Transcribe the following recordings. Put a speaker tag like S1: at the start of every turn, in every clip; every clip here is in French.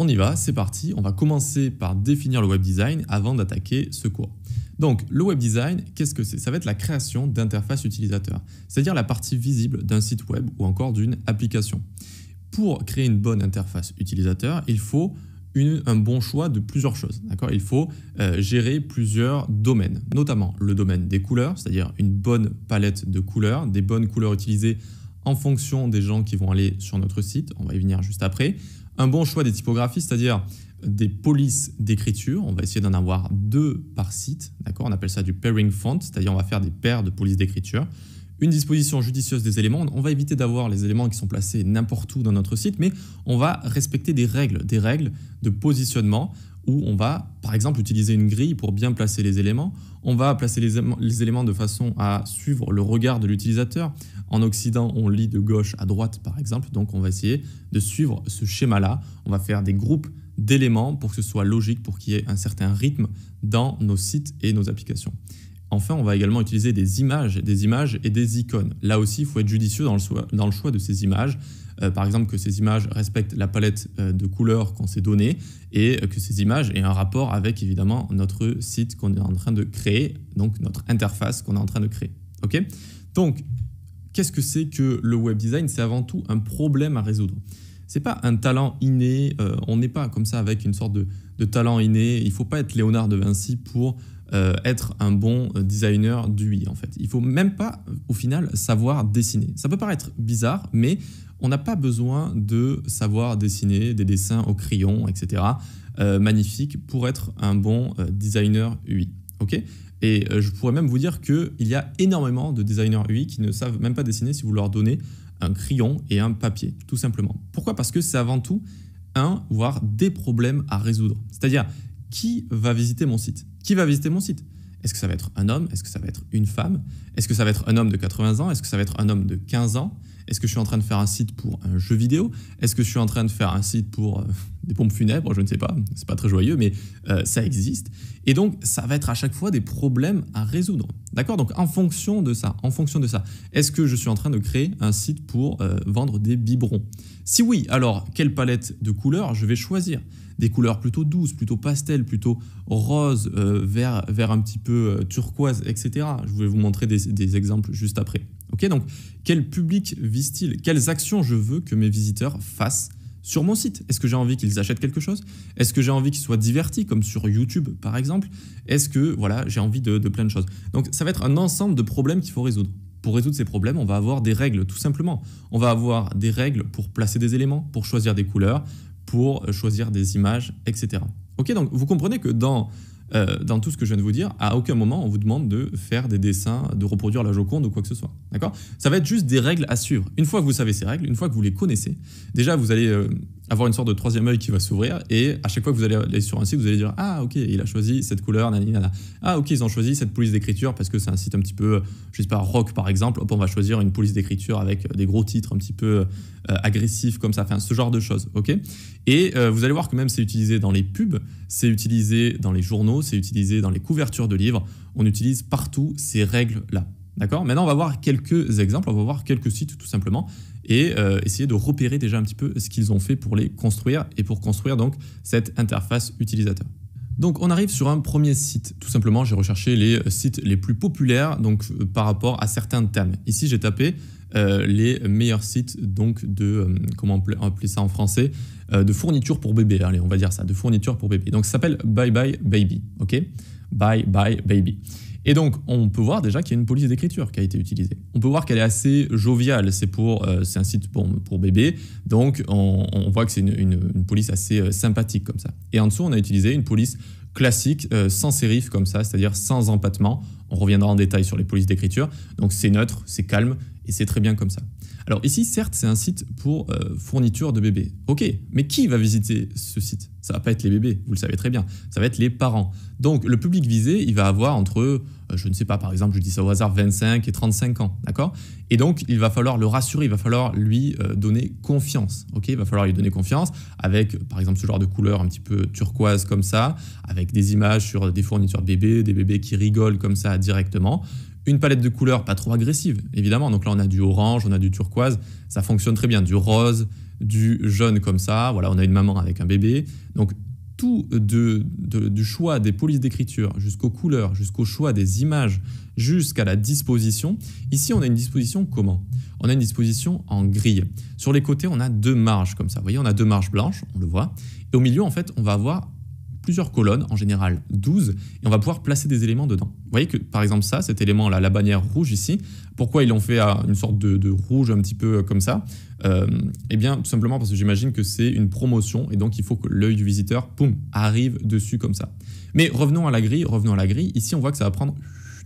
S1: on y va, c'est parti. On va commencer par définir le web design avant d'attaquer ce cours. Donc, le web design, qu'est-ce que c'est? Ça va être la création d'interfaces utilisateurs, c'est-à-dire la partie visible d'un site web ou encore d'une application. Pour créer une bonne interface utilisateur, il faut un bon choix de plusieurs choses. Il faut gérer plusieurs domaines, notamment le domaine des couleurs, c'est-à-dire une bonne palette de couleurs, des bonnes couleurs utilisées en fonction des gens qui vont aller sur notre site, on va y venir juste après. Un bon choix des typographies, c'est-à-dire des polices d'écriture, on va essayer d'en avoir 2 par site, on appelle ça du pairing font, c'est-à-dire on va faire des paires de polices d'écriture. Une disposition judicieuse des éléments, on va éviter d'avoir les éléments qui sont placés n'importe où dans notre site, mais on va respecter des règles de positionnement où on va, par exemple, utiliser une grille pour bien placer les éléments. On va placer les éléments de façon à suivre le regard de l'utilisateur. En Occident, on lit de gauche à droite, par exemple, donc on va essayer de suivre ce schéma-là. On va faire des groupes d'éléments pour que ce soit logique, pour qu'il y ait un certain rythme dans nos sites et nos applications. Enfin, on va également utiliser des images et des icônes. Là aussi, il faut être judicieux dans le choix de ces images. Par exemple, que ces images respectent la palette de couleurs qu'on s'est donnée et que ces images aient un rapport avec, évidemment, notre site qu'on est en train de créer, donc notre interface qu'on est en train de créer. Okay ? Donc, qu'est-ce que c'est que le web design? C'est avant tout un problème à résoudre. Ce n'est pas un talent inné, on n'est pas comme ça avec une sorte de talent inné. Il ne faut pas être Léonard de Vinci pour être un bon designer d'UI en fait. Il ne faut même pas au final savoir dessiner. Ça peut paraître bizarre, mais on n'a pas besoin de savoir dessiner des dessins au crayon, etc. Magnifiques pour être un bon designer UI. Okay ? Et je pourrais même vous dire qu'il y a énormément de designers UI qui ne savent même pas dessiner si vous leur donnez un crayon et un papier, tout simplement. Pourquoi? Parce que c'est avant tout voire des problèmes à résoudre. C'est-à-dire, qui va visiter mon site? Qui va visiter mon site? Est-ce que ça va être un homme? Est-ce que ça va être une femme? Est-ce que ça va être un homme de 80 ans? Est-ce que ça va être un homme de 15 ans? Est-ce que je suis en train de faire un site pour un jeu vidéo? Est-ce que je suis en train de faire un site pour des pompes funèbres? Je ne sais pas, c'est pas très joyeux, mais ça existe. Et donc, ça va être à chaque fois des problèmes à résoudre. D'accord? Donc, en fonction de ça, est-ce que je suis en train de créer un site pour vendre des biberons? Si oui, alors, quelle palette de couleurs je vais choisir? Des couleurs plutôt douces, plutôt pastel, plutôt rose, vert un petit peu turquoise, etc. Je vais vous montrer des exemples juste après. Okay, donc, quel public vise-t-il? Quelles actions je veux que mes visiteurs fassent sur mon site? Est-ce que j'ai envie qu'ils achètent quelque chose? Est-ce que j'ai envie qu'ils soient divertis, comme sur YouTube, par exemple? Est-ce que voilà, j'ai envie de plein de choses? Donc, ça va être un ensemble de problèmes qu'il faut résoudre. Pour résoudre ces problèmes, on va avoir des règles, tout simplement. On va avoir des règles pour placer des éléments, pour choisir des couleurs, pour choisir des images, etc. Ok, donc vous comprenez que dans tout ce que je viens de vous dire, à aucun moment on vous demande de faire des dessins, de reproduire la Joconde ou quoi que ce soit. D'accord? Ça va être juste des règles à suivre. Une fois que vous savez ces règles, une fois que vous les connaissez, déjà vous allez avoir une sorte de troisième œil qui va s'ouvrir et à chaque fois que vous allez aller sur un site, vous allez dire « Ah ok, il a choisi cette couleur, nanana. Ah ok, ils ont choisi cette police d'écriture parce que c'est un site un petit peu, je sais pas, rock par exemple. Hop, on va choisir une police d'écriture avec des gros titres un petit peu agressifs comme ça, enfin ce genre de choses. Ok ? Et vous allez voir que même c'est utilisé dans les pubs, c'est utilisé dans les journaux, c'est utilisé dans les couvertures de livres. On utilise partout ces règles-là. D'accord ? Maintenant, on va voir quelques exemples, on va voir quelques sites tout simplement et essayer de repérer déjà un petit peu ce qu'ils ont fait pour les construire et pour construire donc cette interface utilisateur. Donc, on arrive sur un premier site. Tout simplement, j'ai recherché les sites les plus populaires donc, par rapport à certains thèmes. Ici, j'ai tapé les meilleurs sites donc, de, comment on appelle ça en français, de fournitures pour bébé. Allez, on va dire ça, de fournitures pour bébé. Donc, ça s'appelle Bye Bye Baby. Ok ? Bye Bye Baby. Et donc, on peut voir déjà qu'il y a une police d'écriture qui a été utilisée. On peut voir qu'elle est assez joviale. C'est un site pour bébé. Donc, on voit que c'est une police assez sympathique comme ça. Et en dessous, on a utilisé une police classique, sans sérif comme ça, c'est-à-dire sans empattement. On reviendra en détail sur les polices d'écriture. Donc, c'est neutre, c'est calme et c'est très bien comme ça. Alors ici, certes, c'est un site pour fourniture de bébés. Ok, mais qui va visiter ce site? Ça ne va pas être les bébés, vous le savez très bien. Ça va être les parents. Donc le public visé, il va avoir entre, je ne sais pas, par exemple, je dis ça au hasard, 25 et 35 ans. D'accord? Et donc, il va falloir le rassurer, il va falloir lui donner confiance. Ok, il va falloir lui donner confiance avec, par exemple, ce genre de couleur un petit peu turquoise comme ça, avec des images sur des fournitures de bébés, des bébés qui rigolent comme ça directement. Une palette de couleurs pas trop agressive, évidemment. Donc là, on a du orange, on a du turquoise. Ça fonctionne très bien. Du rose, du jaune comme ça. Voilà, on a une maman avec un bébé. Donc, tout du choix des polices d'écriture jusqu'aux couleurs, jusqu'au choix des images, jusqu'à la disposition. Ici, on a une disposition comment? On a une disposition en grille. Sur les côtés, on a 2 marges comme ça. Vous voyez, on a 2 marges blanches, on le voit. Et au milieu, en fait, on va avoir plusieurs colonnes, en général 12, et on va pouvoir placer des éléments dedans. Vous voyez que, par exemple, ça, cet élément-là, la bannière rouge ici, pourquoi ils l'ont fait à une sorte de rouge un petit peu comme ça? Eh bien, tout simplement parce que j'imagine que c'est une promotion, et donc il faut que l'œil du visiteur, poum, arrive dessus comme ça. Mais revenons à la grille, Ici, on voit que ça va prendre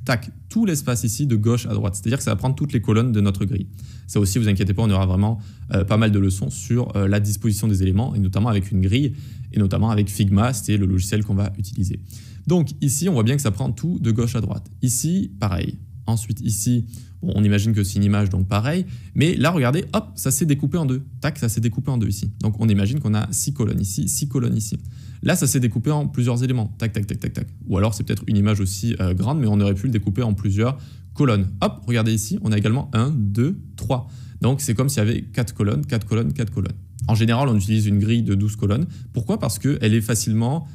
S1: tac, tout l'espace ici de gauche à droite. C'est-à-dire que ça va prendre toutes les colonnes de notre grille. Ça aussi, vous inquiétez pas, on aura vraiment pas mal de leçons sur la disposition des éléments, et notamment avec une grille, et notamment avec Figma, c'est le logiciel qu'on va utiliser. Donc ici, on voit bien que ça prend tout de gauche à droite. Ici, pareil. Ensuite, ici, bon, on imagine que c'est une image, donc pareil. Mais là, regardez, hop, ça s'est découpé en 2. Tac, ça s'est découpé en 2 ici. Donc on imagine qu'on a 6 colonnes ici, 6 colonnes ici. Là, ça s'est découpé en plusieurs éléments. Tac, tac, tac, tac, tac. Ou alors, c'est peut-être une image aussi grande, mais on aurait pu le découper en plusieurs colonnes. Hop, regardez ici, on a également 1, 2, 3. Donc, c'est comme s'il y avait 4 colonnes, 4 colonnes, 4 colonnes. En général, on utilise une grille de 12 colonnes. Pourquoi? Parce qu'elle est facilement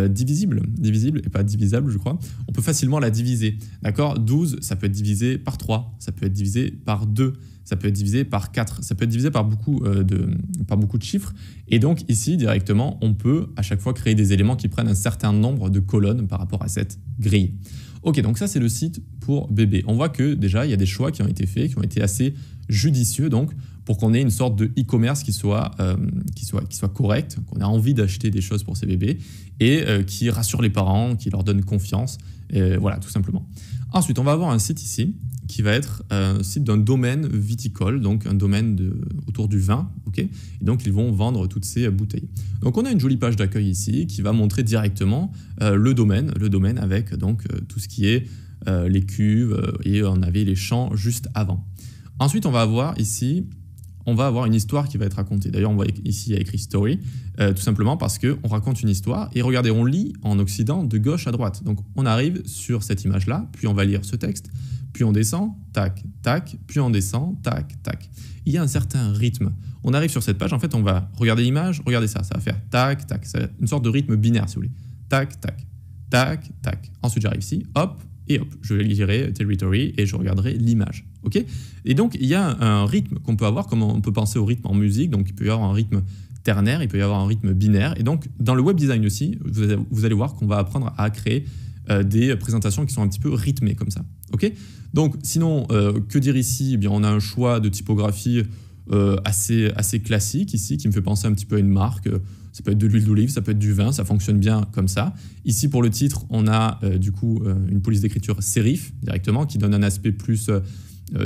S1: divisible et pas divisable, je crois. On peut facilement la diviser. D'accord? 12, ça peut être divisé par 3, ça peut être divisé par 2, ça peut être divisé par 4, ça peut être divisé par beaucoup de chiffres. Et donc ici, directement, on peut à chaque fois créer des éléments qui prennent un certain nombre de colonnes par rapport à cette grille. Ok, donc ça c'est le site pour bébé. On voit que déjà, il y a des choix qui ont été faits, qui ont été assez judicieux, donc pour qu'on ait une sorte de e-commerce qui soit correct, qu'on ait envie d'acheter des choses pour ces bébés et qui rassure les parents, qui leur donne confiance, voilà, tout simplement. Ensuite, on va avoir un site ici qui va être un site d'un domaine viticole, donc un domaine autour du vin, ok. Et donc ils vont vendre toutes ces bouteilles. Donc on a une jolie page d'accueil ici qui va montrer directement le domaine avec donc tout ce qui est les cuves et on avait les champs juste avant. Ensuite, on va avoir ici, une histoire qui va être racontée. D'ailleurs, on voit ici, il y a écrit story, tout simplement parce qu'on raconte une histoire. Et regardez, on lit en Occident de gauche à droite. Donc, on arrive sur cette image-là, puis on va lire ce texte, puis on descend, tac, tac, puis on descend, tac, tac. Il y a un certain rythme. On arrive sur cette page, en fait, on va regarder l'image, regardez ça, ça va faire tac, tac. C'est une sorte de rythme binaire, si vous voulez. Tac, tac, tac, tac. Ensuite, j'arrive ici, hop, et hop, je lirai territory et je regarderai l'image. Okay, et donc, il y a un rythme qu'on peut avoir, comme on peut penser au rythme en musique. Donc, il peut y avoir un rythme ternaire, il peut y avoir un rythme binaire. Et donc, dans le web design aussi, vous allez voir qu'on va apprendre à créer des présentations qui sont un petit peu rythmées comme ça. Okay, donc, sinon, que dire ici? Eh bien, on a un choix de typographie assez classique ici, qui me fait penser un petit peu à une marque. Ça peut être de l'huile d'olive, ça peut être du vin, ça fonctionne bien comme ça. Ici, pour le titre, on a du coup une police d'écriture serif directement, qui donne un aspect plus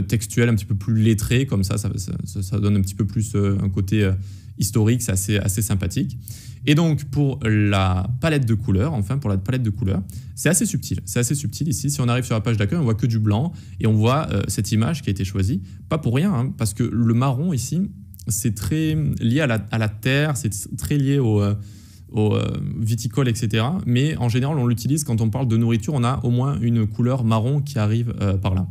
S1: textuel, un petit peu plus lettré, comme ça donne un petit peu plus un côté historique, c'est assez sympathique. Et donc, pour la palette de couleurs, c'est assez subtil ici. Si on arrive sur la page d'accueil, on voit que du blanc et on voit cette image qui a été choisie. Pas pour rien, hein, parce que le marron ici, c'est très lié à la terre, c'est très lié au viticole, etc. Mais en général, on l'utilise quand on parle de nourriture, on a au moins une couleur marron qui arrive par là.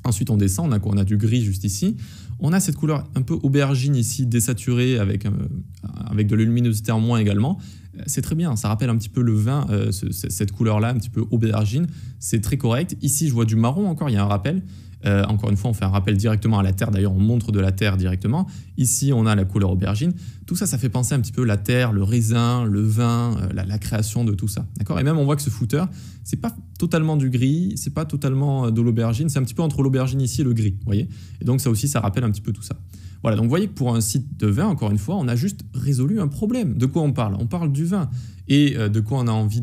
S1: Ensuite, on descend, on a du gris juste ici. On a cette couleur un peu aubergine ici, désaturée, avec de la luminosité en moins également. C'est très bien, ça rappelle un petit peu le vin, cette couleur-là, un petit peu aubergine. C'est très correct. Ici, je vois du marron encore, il y a un rappel. Encore une fois, on fait un rappel directement à la terre. D'ailleurs, on montre de la terre directement. Ici, on a la couleur aubergine. Tout ça, ça fait penser un petit peu la terre, le raisin, le vin, la création de tout ça. D'accord ? Et même, on voit que ce footer, c'est pas totalement du gris, c'est pas totalement de l'aubergine. C'est un petit peu entre l'aubergine ici et le gris. Vous voyez ? Et donc, ça aussi, ça rappelle un petit peu tout ça. Voilà, donc vous voyez que pour un site de vin, encore une fois, on a juste résolu un problème. De quoi on parle ? On parle du vin. Et de quoi on a envie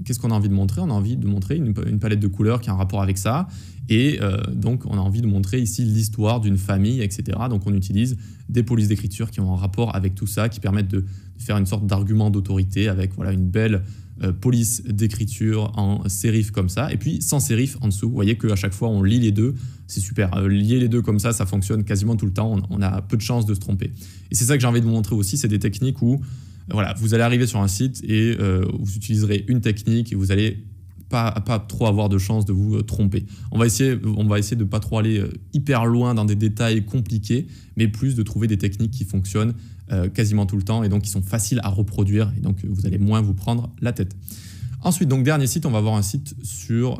S1: qu'est-ce qu'on a envie de montrer ? On a envie de montrer une palette de couleurs qui a un rapport avec ça. Et donc, on a envie de montrer ici l'histoire d'une famille, etc. Donc, on utilise des polices d'écriture qui ont un rapport avec tout ça, qui permettent de faire une sorte d'argument d'autorité avec voilà, une belle police d'écriture en sérif comme ça. Et puis, sans sérif en dessous. Vous voyez qu'à chaque fois, on lit les deux. C'est super. Lier les deux comme ça fonctionne quasiment tout le temps. On a peu de chances de se tromper. Et c'est ça que j'ai envie de vous montrer aussi. C'est des techniques où voilà, vous allez arriver sur un site et vous utiliserez une technique et vous allez pas trop avoir de chance de vous tromper. On va essayer de ne pas trop aller hyper loin dans des détails compliqués, mais plus de trouver des techniques qui fonctionnent quasiment tout le temps et donc qui sont faciles à reproduire et donc vous allez moins vous prendre la tête. Ensuite, donc dernier site, on va voir un site sur,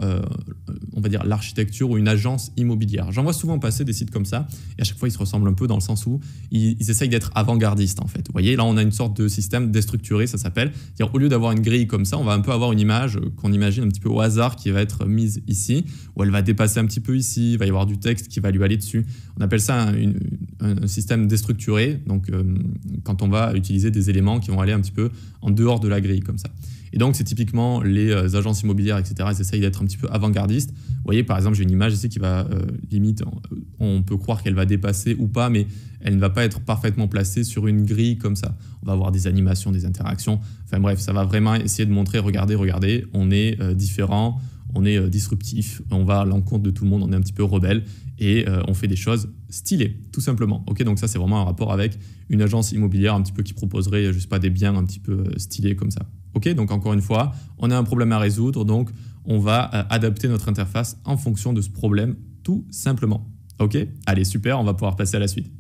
S1: on va dire, l'architecture ou une agence immobilière. J'en vois souvent passer des sites comme ça, et à chaque fois, ils se ressemblent un peu dans le sens où ils essayent d'être avant-gardistes, en fait. Vous voyez, là, on a une sorte de système déstructuré, ça s'appelle. C'est-à-dire, au lieu d'avoir une grille comme ça, on va un peu avoir une image qu'on imagine un petit peu au hasard qui va être mise ici, où elle va dépasser un petit peu ici, il va y avoir du texte qui va lui aller dessus. On appelle ça un système déstructuré, donc quand on va utiliser des éléments qui vont aller un petit peu en dehors de la grille, comme ça. Et donc, c'est typiquement les agences immobilières, etc. Ils essayent d'être un petit peu avant-gardistes. Vous voyez, par exemple, j'ai une image ici qui va, limite, on peut croire qu'elle va dépasser ou pas, mais elle ne va pas être parfaitement placée sur une grille comme ça. On va avoir des animations, des interactions. Enfin bref, ça va vraiment essayer de montrer, regardez, on est différent, on est disruptif, on va à l'encontre de tout le monde, on est un petit peu rebelle et on fait des choses stylées, tout simplement. Okay, donc ça, c'est vraiment un rapport avec une agence immobilière un petit peu qui proposerait, je sais pas, des biens un petit peu stylés comme ça. Ok, donc encore une fois, on a un problème à résoudre, donc on va adapter notre interface en fonction de ce problème, tout simplement. Ok, allez, super, on va pouvoir passer à la suite.